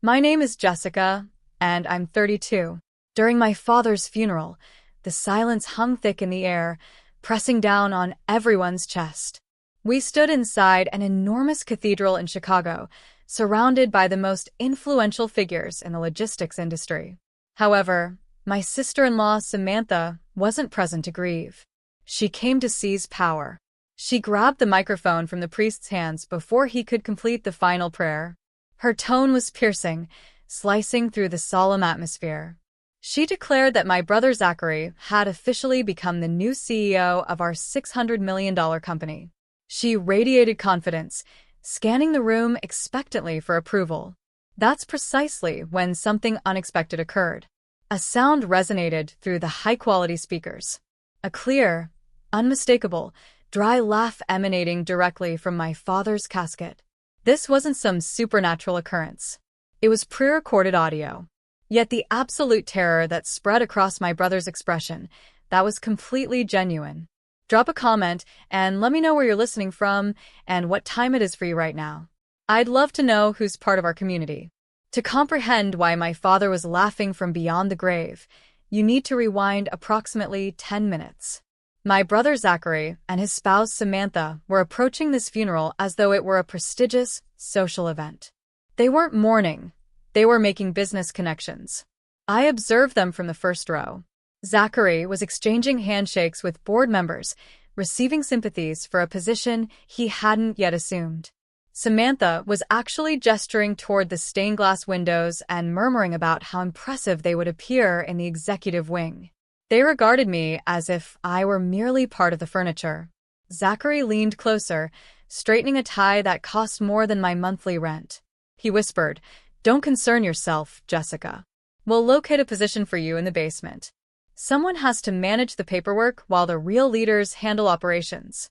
My name is Jessica, and I'm 32. During my father's funeral, the silence hung thick in the air, pressing down on everyone's chest. We stood inside an enormous cathedral in Chicago, surrounded by the most influential figures in the logistics industry. However, my sister-in-law, Samantha, wasn't present to grieve. She came to seize power. She grabbed the microphone from the priest's hands before he could complete the final prayer. Her tone was piercing, slicing through the solemn atmosphere. She declared that my brother Zachary had officially become the new CEO of our $600 million company. She radiated confidence, scanning the room expectantly for approval. That's precisely when something unexpected occurred. A sound resonated through the high-quality speakers. A clear, unmistakable, dry laugh emanating directly from my father's casket. This wasn't some supernatural occurrence. It was pre-recorded audio. Yet the absolute terror that spread across my brother's expression, that was completely genuine. Drop a comment and let me know where you're listening from and what time it is for you right now. I'd love to know who's part of our community. To comprehend why my father was laughing from beyond the grave, you need to rewind approximately 10 minutes. My brother Zachary and his spouse Samantha were approaching this funeral as though it were a prestigious social event. They weren't mourning. They were making business connections. I observed them from the first row. Zachary was exchanging handshakes with board members, receiving sympathies for a position he hadn't yet assumed. Samantha was actually gesturing toward the stained glass windows and murmuring about how impressive they would appear in the executive wing. They regarded me as if I were merely part of the furniture. Zachary leaned closer, straightening a tie that cost more than my monthly rent. He whispered, "Don't concern yourself, Jessica. We'll locate a position for you in the basement. Someone has to manage the paperwork while the real leaders handle operations."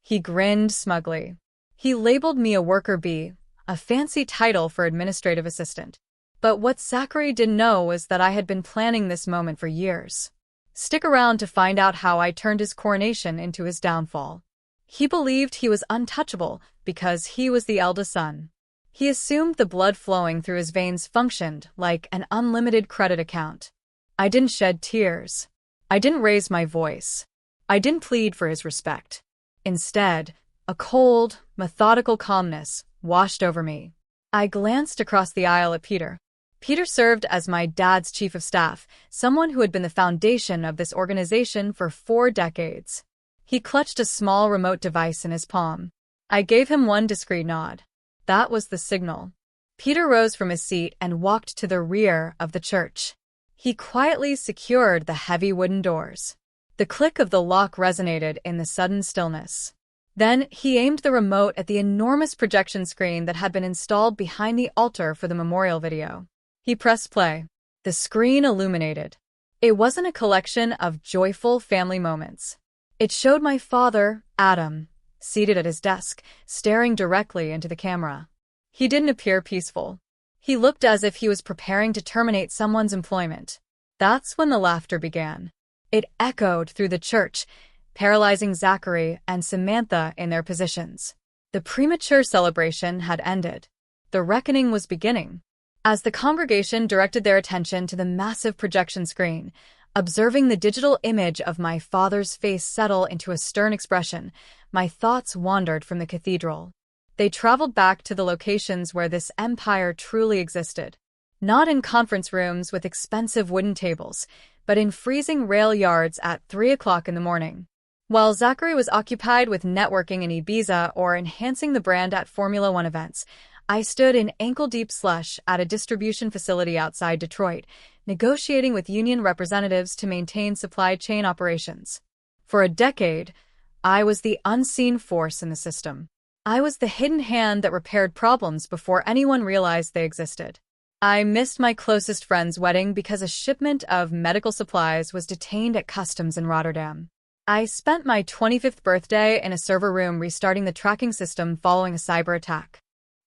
He grinned smugly. He labeled me a worker bee, a fancy title for administrative assistant. But what Zachary didn't know was that I had been planning this moment for years. Stick around to find out how I turned his coronation into his downfall. He believed he was untouchable because he was the eldest son. He assumed the blood flowing through his veins functioned like an unlimited credit account. I didn't shed tears. I didn't raise my voice. I didn't plead for his respect. Instead, a cold, methodical calmness washed over me. I glanced across the aisle at Peter. Peter served as my dad's chief of staff, someone who had been the foundation of this organization for 4 decades. He clutched a small remote device in his palm. I gave him one discreet nod. That was the signal. Peter rose from his seat and walked to the rear of the church. He quietly secured the heavy wooden doors. The click of the lock resonated in the sudden stillness. Then he aimed the remote at the enormous projection screen that had been installed behind the altar for the memorial video. He pressed play. The screen illuminated. It wasn't a collection of joyful family moments. It showed my father, Adam, seated at his desk, staring directly into the camera. He didn't appear peaceful. He looked as if he was preparing to terminate someone's employment. That's when the laughter began. It echoed through the church, paralyzing Zachary and Samantha in their positions. The premature celebration had ended. The reckoning was beginning. As the congregation directed their attention to the massive projection screen, observing the digital image of my father's face settle into a stern expression, my thoughts wandered from the cathedral. They traveled back to the locations where this empire truly existed. Not in conference rooms with expensive wooden tables, but in freezing rail yards at 3 o'clock in the morning. While Zachary was occupied with networking in Ibiza or enhancing the brand at Formula One events, I stood in ankle-deep slush at a distribution facility outside Detroit, negotiating with union representatives to maintain supply chain operations. For a decade, I was the unseen force in the system. I was the hidden hand that repaired problems before anyone realized they existed. I missed my closest friend's wedding because a shipment of medical supplies was detained at customs in Rotterdam. I spent my 25th birthday in a server room restarting the tracking system following a cyber attack.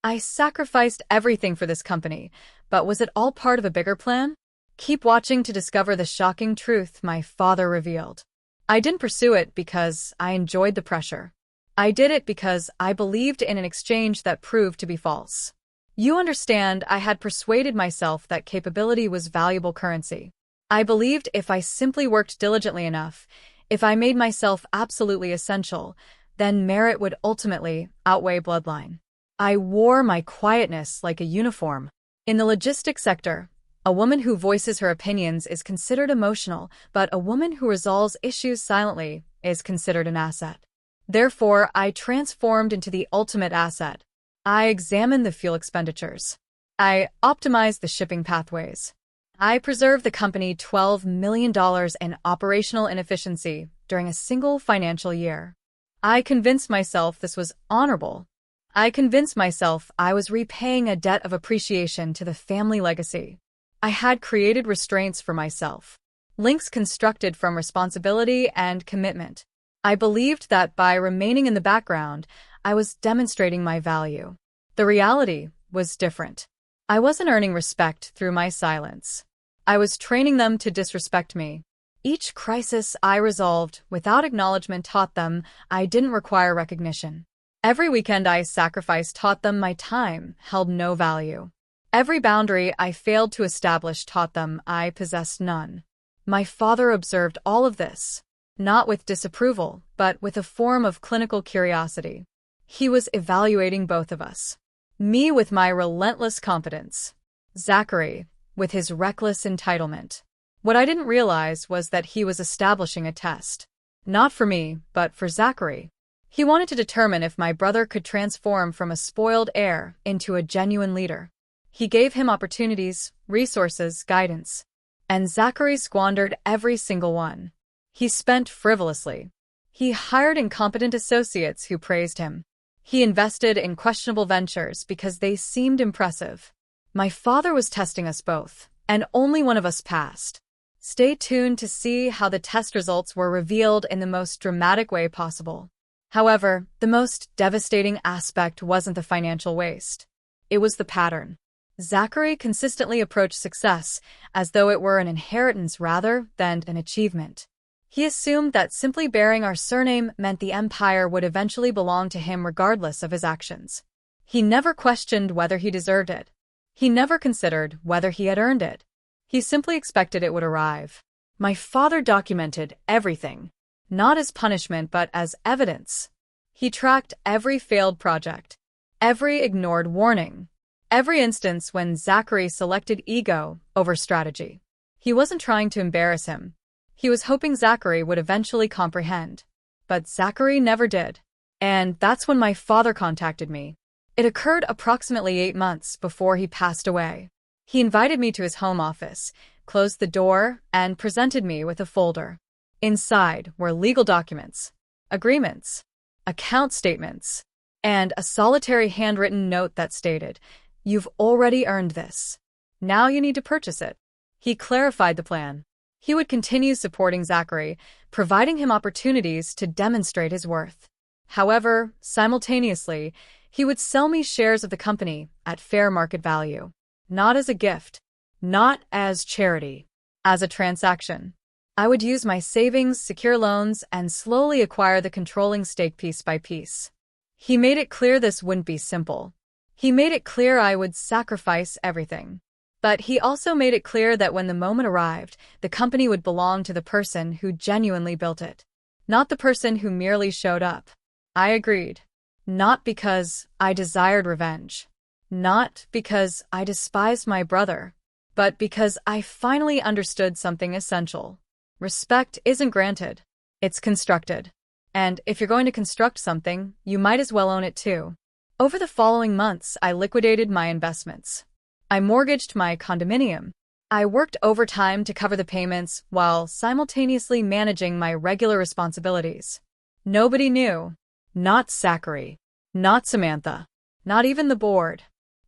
I sacrificed everything for this company, but was it all part of a bigger plan? Keep watching to discover the shocking truth my father revealed. I didn't pursue it because I enjoyed the pressure. I did it because I believed in an exchange that proved to be false. You understand, I had persuaded myself that capability was valuable currency. I believed if I simply worked diligently enough, if I made myself absolutely essential, then merit would ultimately outweigh bloodline. I wore my quietness like a uniform. In the logistics sector, a woman who voices her opinions is considered emotional, but a woman who resolves issues silently is considered an asset. Therefore, I transformed into the ultimate asset. I examined the fuel expenditures. I optimized the shipping pathways. I preserved the company $12 million in operational inefficiency during a single financial year. I convinced myself this was honorable. I convinced myself I was repaying a debt of appreciation to the family legacy. I had created restraints for myself, links constructed from responsibility and commitment. I believed that by remaining in the background, I was demonstrating my value. The reality was different. I wasn't earning respect through my silence. I was training them to disrespect me. Each crisis I resolved without acknowledgement taught them I didn't require recognition. Every weekend I sacrificed taught them my time held no value. Every boundary I failed to establish taught them I possessed none. My father observed all of this, not with disapproval, but with a form of clinical curiosity. He was evaluating both of us. Me with my relentless competence. Zachary with his reckless entitlement. What I didn't realize was that he was establishing a test. Not for me, but for Zachary. He wanted to determine if my brother could transform from a spoiled heir into a genuine leader. He gave him opportunities, resources, guidance. And Zachary squandered every single one. He spent frivolously. He hired incompetent associates who praised him. He invested in questionable ventures because they seemed impressive. My father was testing us both, and only one of us passed. Stay tuned to see how the test results were revealed in the most dramatic way possible. However, the most devastating aspect wasn't the financial waste. It was the pattern. Zachary consistently approached success as though it were an inheritance rather than an achievement. He assumed that simply bearing our surname meant the empire would eventually belong to him regardless of his actions. He never questioned whether he deserved it. He never considered whether he had earned it. He simply expected it would arrive. My father documented everything, not as punishment but as evidence. He tracked every failed project, every ignored warning, every instance when Zachary selected ego over strategy. He wasn't trying to embarrass him. He was hoping Zachary would eventually comprehend. But Zachary never did. And that's when my father contacted me. It occurred approximately 8 months before he passed away. He invited me to his home office, closed the door, and presented me with a folder. Inside were legal documents, agreements, account statements, and a solitary handwritten note that stated, "You've already earned this. Now you need to purchase it." He clarified the plan. He would continue supporting Zachary, providing him opportunities to demonstrate his worth. However, simultaneously, he would sell me shares of the company at fair market value. Not as a gift, not as charity, as a transaction. I would use my savings, secure loans, and slowly acquire the controlling stake piece by piece. He made it clear this wouldn't be simple. He made it clear I would sacrifice everything. But he also made it clear that when the moment arrived, the company would belong to the person who genuinely built it, not the person who merely showed up. I agreed. Not because I desired revenge. Not because I despised my brother. But because I finally understood something essential. Respect isn't granted. It's constructed. And if you're going to construct something, you might as well own it too. Over the following months, I liquidated my investments. I mortgaged my condominium. I worked overtime to cover the payments while simultaneously managing my regular responsibilities. Nobody knew. Not Zachary. Not Samantha. Not even the board.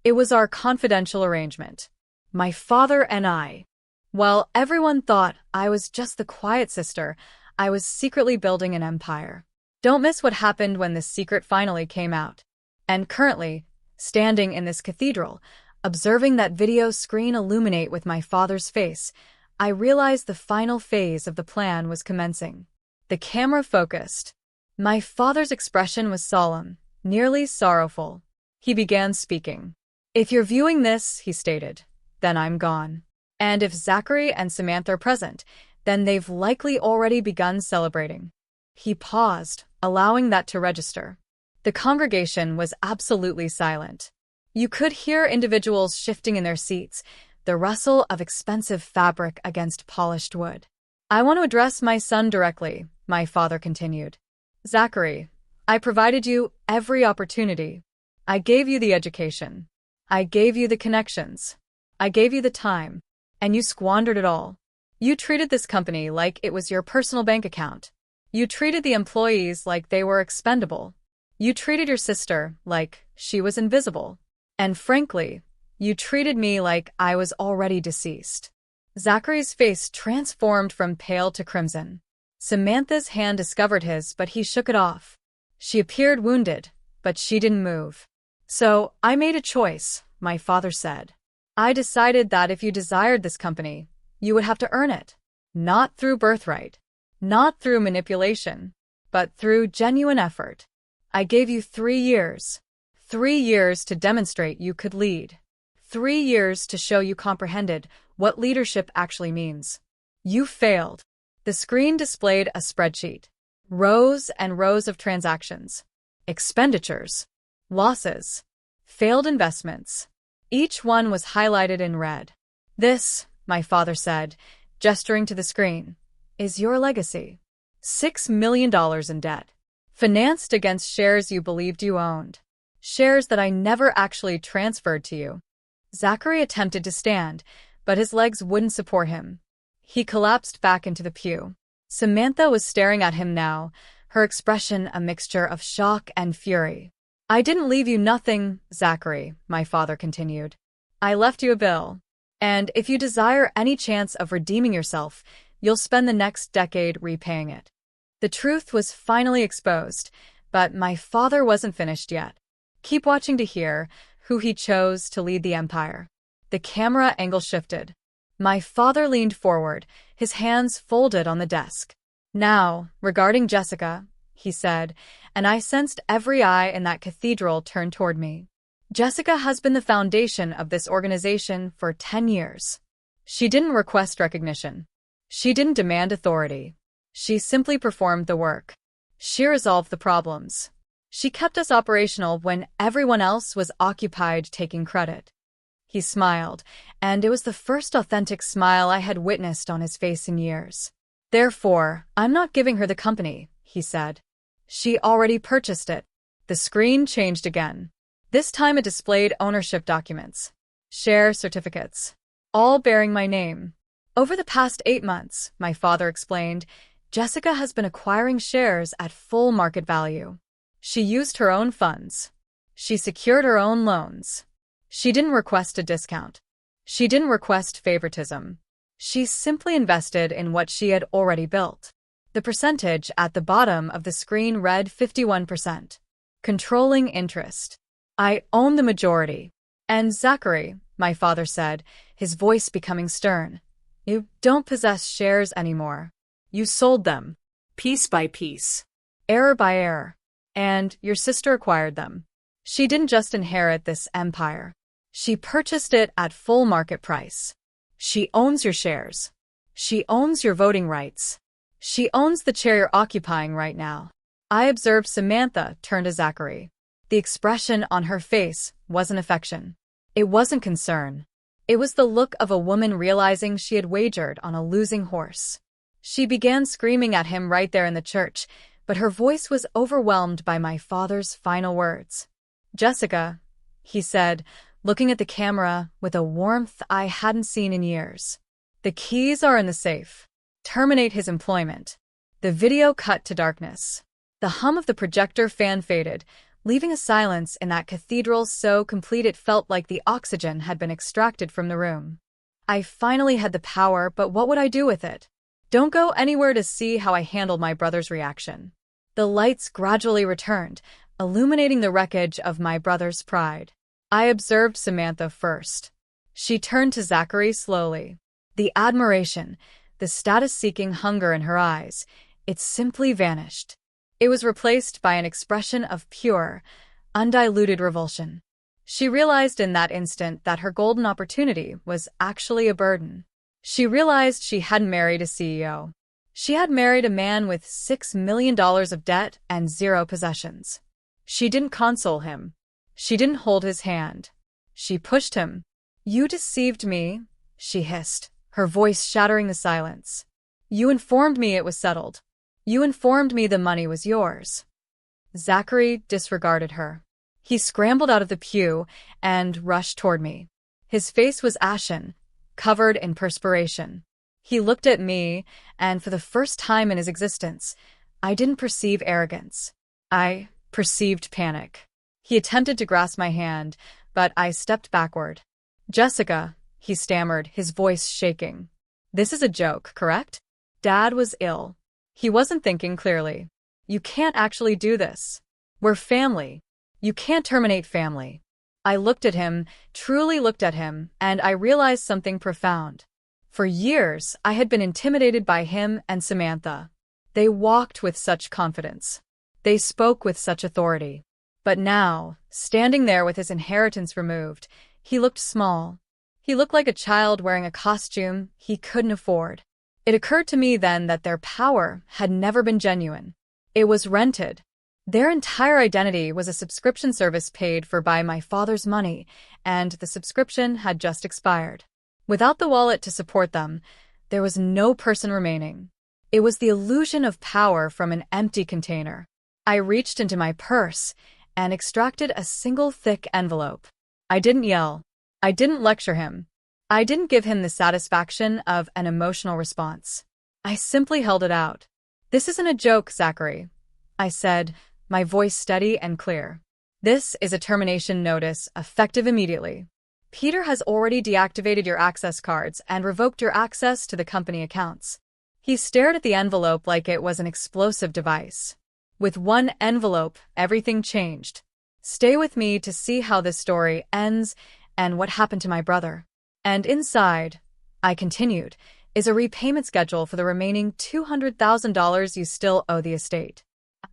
It was our confidential arrangement. My father and I. While everyone thought I was just the quiet sister, I was secretly building an empire. Don't miss what happened when the secret finally came out. And currently, standing in this cathedral, observing that video screen illuminate with my father's face, I realized the final phase of the plan was commencing. The camera focused. My father's expression was solemn, nearly sorrowful. He began speaking. If you're viewing this, he stated, then I'm gone. And if Zachary and Samantha are present, then they've likely already begun celebrating. He paused, allowing that to register. The congregation was absolutely silent. You could hear individuals shifting in their seats, the rustle of expensive fabric against polished wood. I want to address my son directly, my father continued. Zachary, I provided you every opportunity. I gave you the education. I gave you the connections. I gave you the time. And you squandered it all. You treated this company like it was your personal bank account. You treated the employees like they were expendable. You treated your sister like she was invisible. And frankly, you treated me like I was already deceased. Zachary's face transformed from pale to crimson. Samantha's hand discovered his, but he shook it off. She appeared wounded, but she didn't move. So, I made a choice, my father said. I decided that if you desired this company, you would have to earn it. Not through birthright. Not through manipulation. But through genuine effort. I gave you 3 years. 3 years to demonstrate you could lead. 3 years to show you comprehended what leadership actually means. You failed. The screen displayed a spreadsheet. Rows and rows of transactions. Expenditures. Losses. Failed investments. Each one was highlighted in red. This, my father said, gesturing to the screen, is your legacy. $6 million in debt. Financed against shares you believed you owned. Shares that I never actually transferred to you. Zachary attempted to stand, but his legs wouldn't support him. He collapsed back into the pew. Samantha was staring at him now, her expression a mixture of shock and fury. I didn't leave you nothing, Zachary, my father continued. I left you a bill. And if you desire any chance of redeeming yourself, you'll spend the next decade repaying it. The truth was finally exposed, but my father wasn't finished yet. Keep watching to hear who he chose to lead the empire. The camera angle shifted. My father leaned forward, his hands folded on the desk. Now, regarding Jessica, he said, and I sensed every eye in that cathedral turned toward me. Jessica has been the foundation of this organization for 10 years. She didn't request recognition. She didn't demand authority. She simply performed the work. She resolved the problems. She kept us operational when everyone else was occupied taking credit. He smiled, and it was the first authentic smile I had witnessed on his face in years. Therefore, I'm not giving her the company, he said. She already purchased it. The screen changed again. This time it displayed ownership documents. Share certificates. All bearing my name. Over the past 8 months, my father explained, Jessica has been acquiring shares at full market value. She used her own funds. She secured her own loans. She didn't request a discount. She didn't request favoritism. She simply invested in what she had already built. The percentage at the bottom of the screen read 51%. Controlling interest. I own the majority. And Zachary, my father said, his voice becoming stern, you don't possess shares anymore. You sold them. Piece by piece. Error by error. And your sister acquired them. She didn't just inherit this empire. She purchased it at full market price. She owns your shares. She owns your voting rights. She owns the chair you're occupying right now. I observed Samantha turn to Zachary. The expression on her face wasn't affection. It wasn't concern. It was the look of a woman realizing she had wagered on a losing horse. She began screaming at him right there in the church, but her voice was overwhelmed by my father's final words. Jessica, he said, looking at the camera with a warmth I hadn't seen in years. The keys are in the safe. Terminate his employment. The video cut to darkness. The hum of the projector fan faded, leaving a silence in that cathedral so complete it felt like the oxygen had been extracted from the room. I finally had the power, but what would I do with it? Don't go anywhere to see how I handled my brother's reaction. The lights gradually returned, illuminating the wreckage of my brother's pride. I observed Samantha first. She turned to Zachary slowly. The admiration, the status-seeking hunger in her eyes, it simply vanished. It was replaced by an expression of pure, undiluted revulsion. She realized in that instant that her golden opportunity was actually a burden. She realized she hadn't married a CEO. She had married a man with $6 million of debt and zero possessions. She didn't console him. She didn't hold his hand. She pushed him. "You deceived me," she hissed, her voice shattering the silence. "You informed me it was settled. You informed me the money was yours." Zachary disregarded her. He scrambled out of the pew and rushed toward me. His face was ashen, covered in perspiration. He looked at me, and for the first time in his existence, I didn't perceive arrogance. I perceived panic. He attempted to grasp my hand, but I stepped backward. "Jessica," he stammered, his voice shaking. "This is a joke, correct?" Dad was ill. He wasn't thinking clearly. "You can't actually do this. We're family. You can't terminate family." I looked at him, truly looked at him, and I realized something profound. For years, I had been intimidated by him and Samantha. They walked with such confidence. They spoke with such authority. But now, standing there with his inheritance removed, he looked small. He looked like a child wearing a costume he couldn't afford. It occurred to me then that their power had never been genuine. It was rented. Their entire identity was a subscription service paid for by my father's money, and the subscription had just expired. Without the wallet to support them, there was no person remaining. It was the illusion of power from an empty container. I reached into my purse and extracted a single thick envelope. I didn't yell. I didn't lecture him. I didn't give him the satisfaction of an emotional response. I simply held it out. "This isn't a joke, Zachary," I said, my voice steady and clear. "This is a termination notice, effective immediately. Peter has already deactivated your access cards and revoked your access to the company accounts." He stared at the envelope like it was an explosive device. With one envelope, everything changed. Stay with me to see how this story ends and what happened to my brother. "And inside," I continued, "is a repayment schedule for the remaining $200,000 you still owe the estate.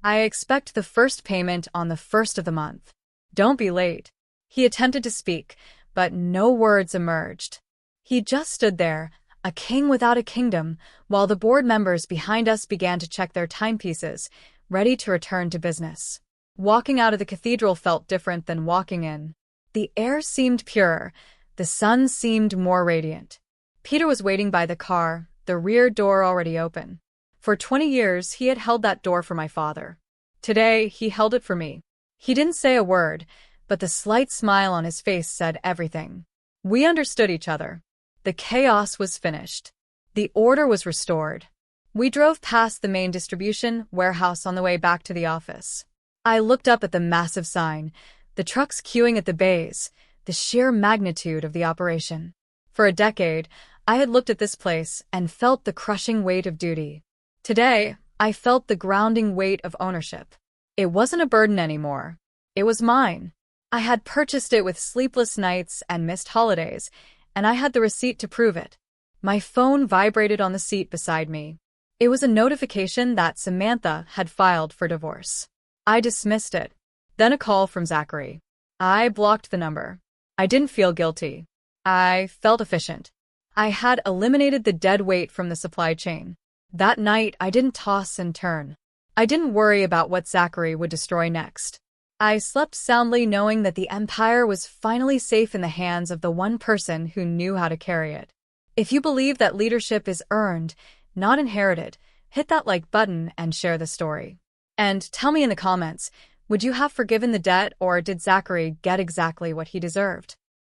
I expect the first payment on the 1st of the month. Don't be late." He attempted to speak, but no words emerged. He just stood there, a king without a kingdom, while the board members behind us began to check their timepieces, ready to return to business. Walking out of the cathedral felt different than walking in. The air seemed purer. The sun seemed more radiant. Peter was waiting by the car, the rear door already open. For 20 years, he had held that door for my father. Today, he held it for me. He didn't say a word, but the slight smile on his face said everything. We understood each other. The chaos was finished. The order was restored. We drove past the main distribution warehouse on the way back to the office. I looked up at the massive sign, the trucks queuing at the bays, the sheer magnitude of the operation. For a decade, I had looked at this place and felt the crushing weight of duty. Today, I felt the grounding weight of ownership. It wasn't a burden anymore. It was mine. I had purchased it with sleepless nights and missed holidays, and I had the receipt to prove it. My phone vibrated on the seat beside me. It was a notification that Samantha had filed for divorce. I dismissed it. Then a call from Zachary. I blocked the number. I didn't feel guilty. I felt efficient. I had eliminated the dead weight from the supply chain. That night, I didn't toss and turn. I didn't worry about what Zachary would destroy next. I slept soundly knowing that the empire was finally safe in the hands of the one person who knew how to carry it. If you believe that leadership is earned, not inherited, hit that like button and share the story. And tell me in the comments, would you have forgiven the debt or did Zachary get exactly what he deserved?